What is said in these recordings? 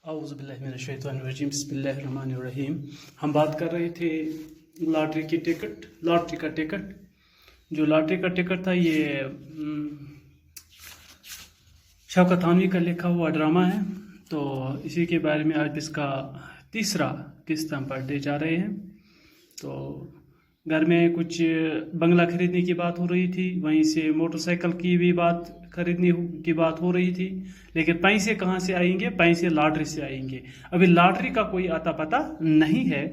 औज़ु बिल्लाहि मिनश शैतानिर रजीम बिस्मिल्लाहिर रहमानिर रहीम। हम बात कर रहे थे लॉटरी की टिकट, लॉटरी का टिकट। जो लॉटरी का टिकट था ये शौकत थानवी का लिखा हुआ ड्रामा है। तो इसी के बारे में आज इसका तीसरा किस्त हम पढ़ने जा रहे हैं। तो घर में कुछ बंगला खरीदने की बात हो रही थी, वहीं से मोटरसाइकिल की भी बात खरीदने की बात हो रही थी, लेकिन पैसे कहाँ से आएंगे? पैसे लॉटरी से आएंगे। अभी लॉटरी का कोई आता पता नहीं है।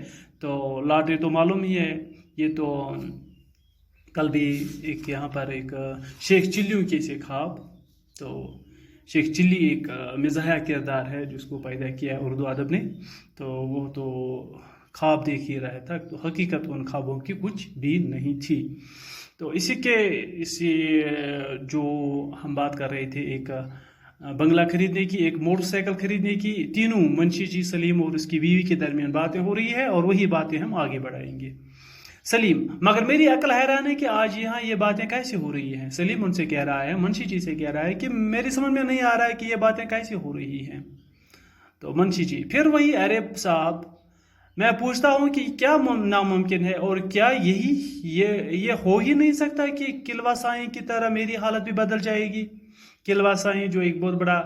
तो लॉटरी तो मालूम ही है, ये तो कल भी एक यहाँ पर एक शेख चिल्लियों के से ख्वाब। तो शेख चिल्ली एक मिजाहिया किरदार है जिसको पैदा किया है उर्दू अदब ने। तो वो तो ख्वाब देख ही रहा था, तो हकीकत उन ख्वाबों की कुछ भी नहीं थी। तो इसी जो हम बात कर रहे थे, एक बंगला खरीदने की, एक मोटरसाइकिल खरीदने की, तीनों मुंशी जी, सलीम और उसकी बीवी के दरमियान बातें हो रही है, और वही बातें हम आगे बढ़ाएंगे। सलीम: मगर मेरी अक्ल हैरान है कि आज यहाँ ये बातें कैसे हो रही हैं। सलीम उनसे कह रहा है, मुंशी जी से कह रहा है कि मेरी समझ में नहीं आ रहा है कि ये बातें कैसे हो रही हैं। तो मुंशी जी फिर वही, अरे साहब, मैं पूछता हूँ कि क्या नामुमकिन है, और क्या ये हो ही नहीं सकता कि किलवा साईं की तरह मेरी हालत भी बदल जाएगी। किलवा साईं जो एक बहुत बड़ा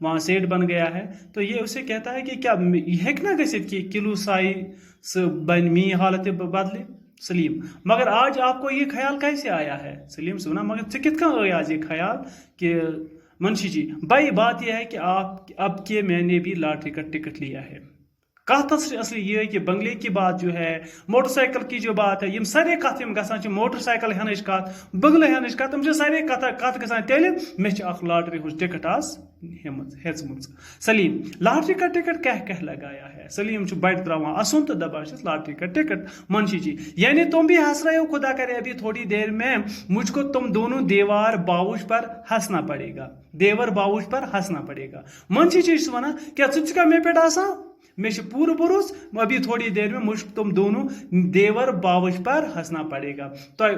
वहाँ सेठ बन गया है, तो ये उसे कहता है कि क्या हेक ना गसित कि किलू साई बन मी हालत बदले। सलीम: मगर आज आपको ये ख्याल कैसे आया है? सलीम सुना, मगर से कितना आया आज ये ख्याल कि मुंशी जी, भाई बात यह है कि आप अब के मैंने भी लॉटरी का टिकट लिया है। कत असली ये कि बंगले की बात जो है, मोटरसाइकिल की जो बात है, सारे कत ग मोटरसाइकिल हेनच कत, बंगले हेनच कत, सारे कत ग तेल मे लॉटरी हूँ टिकट आज हेचम। सलीम: लॉटरी का टिकट क्या कह लगाया है? सलीम बड़ त्रा असुन तो दबा लॉटरी का टिकट। मुंशी जी: यानी तुम भी हंस रहे हो? खुदा करे अभी थोड़ी देर में मुझको तुम दोनों देवर बावुश पर हंसना पड़ेगा, देवर बावुश पर हंसना पड़ेगा। मुंशी जी वन, क्या तुझका मे पे आसा मे पूरा भरोस, अभी थोड़ी देर में मुझ तुम दोनों देवर बावश पर हंसना पड़ेगा। तो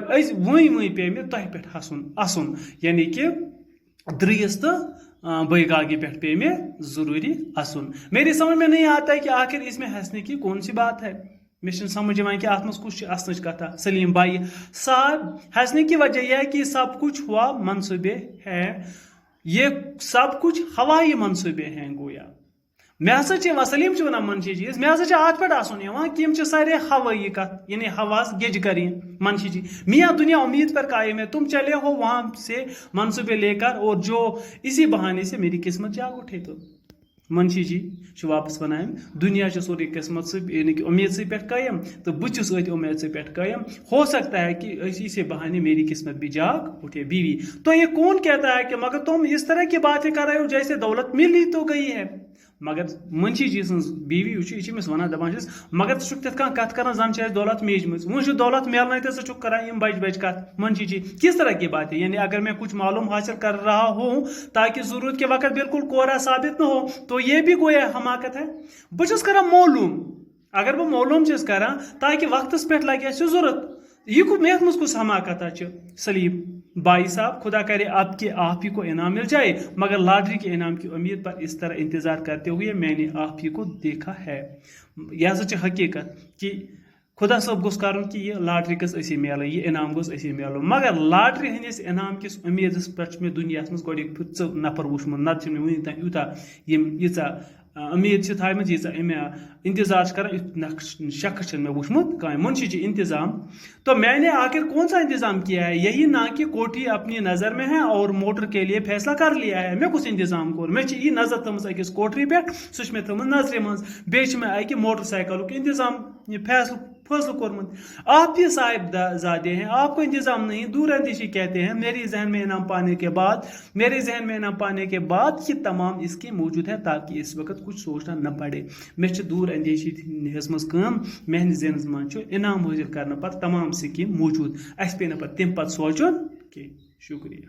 वही पे मे तह पे हंसन असुन, यानी कि द्रीस तो बैगागी पे में जरूरी असुन। मेरी समझ में नहीं आता है कि आखिर इसमें हंसने की कौन सी बात है। मे समझ कि अत मज कुछ असनच कथा। सलीम भाई साहब, हंसने की वजह यह है कि सब कुछ हुआ मनसूबे हैं, ये सब कुछ हवाई मनसूबे हैं गोया। मे हसा सलीम वन मुंशी जी, मे हसा अत पे कि सारे हवाई कत, यानी हवास गेज करें। मुंशी जी: मियाँ दुनिया उम्मीद पर कायम है, तुम चले हो वहां से मनसूबे लेकर, और जो इसी बहाने से मेरी किस्मत जाग उठे। तो मुंशी जी वापस वन, दुनिया सोरी किस्मत से यानी कि उम्मीद से पे कायम, तो बुस उम्मीद से पे कायम। हो सकता है कि इसी बहाने मेरी किस्मत भी जाग उठे। बीवी: तो ये कौन कहता है कि मगर तुम इस तरह की बातें कर रहे हो जैसे दौलत मिल ही तो गई है। मगर मुंशी जी बीवी वन दपान, मगर कत कर जन दौलत मेजम वो दौलत मिलना तो सह कर बज कत। मुंशी जी: किस तरह की बात है? यानी अगर मैं कुछ मालूम हासिल कर रहा हूँ ताकि जरूरत के वक्त बिल्कुल कोरा साबित न हो, तो ये भी गोया हमाकत है। बस कर मालूम, अगर बह मालूम कर ताकि वक्तस पे लगे जरूरत, यह मेथ मज कुछ हमाकत। सलीम भाई साहब, खुदा करे आप ही को इनाम मिल जाए, मगर लॉटरी के इनाम की उम्मीद पर इस तरह इंतजार करते हुए मैंने आप ही को देखा है। यह सच हकीकत कि खुदा सब गोस कर कि यह लॉटरी गस असी मिल, यह इनाम गोस असी मिल, मगर लॉटरी हंदिस इनाम किस उम्मीद पे मे दुनिया मज गो नफर वुचमुत, नत वन तक यूता उम्मीद थी इंतजार कर शख्स मे वुचमुत कह। मुंशी जी: इंतजाम? तो मैंने आखिर कौन सा इंतजाम किया है? यही ना कि कोठी अपनी नजर में है और मोटर के लिए फैसला कर लिया है। मैं कुछ इंतजाम कर, मे यह नजर थम अकिस कोठरी पे, सह मे थम नजर मज, बे अकि मोटरसाइकिल इंतजाम फैसला कोरमुत। आप ही साहिब ज़ादे हैं, आपको इंतजाम नहीं। दूर अंदेशी कहते हैं। मेरे जहन में इनाम पाने के बाद ये तमाम इसके मौजूद है ताकि इस वक्त कुछ सोचना न पड़े। मे दूर अंदेशी मज मेहन जहन मज इनाम हासिल करने पर तमाम स्कीम मौजूद, अस पे पे तम पे सोचन कि। शुक्रिया।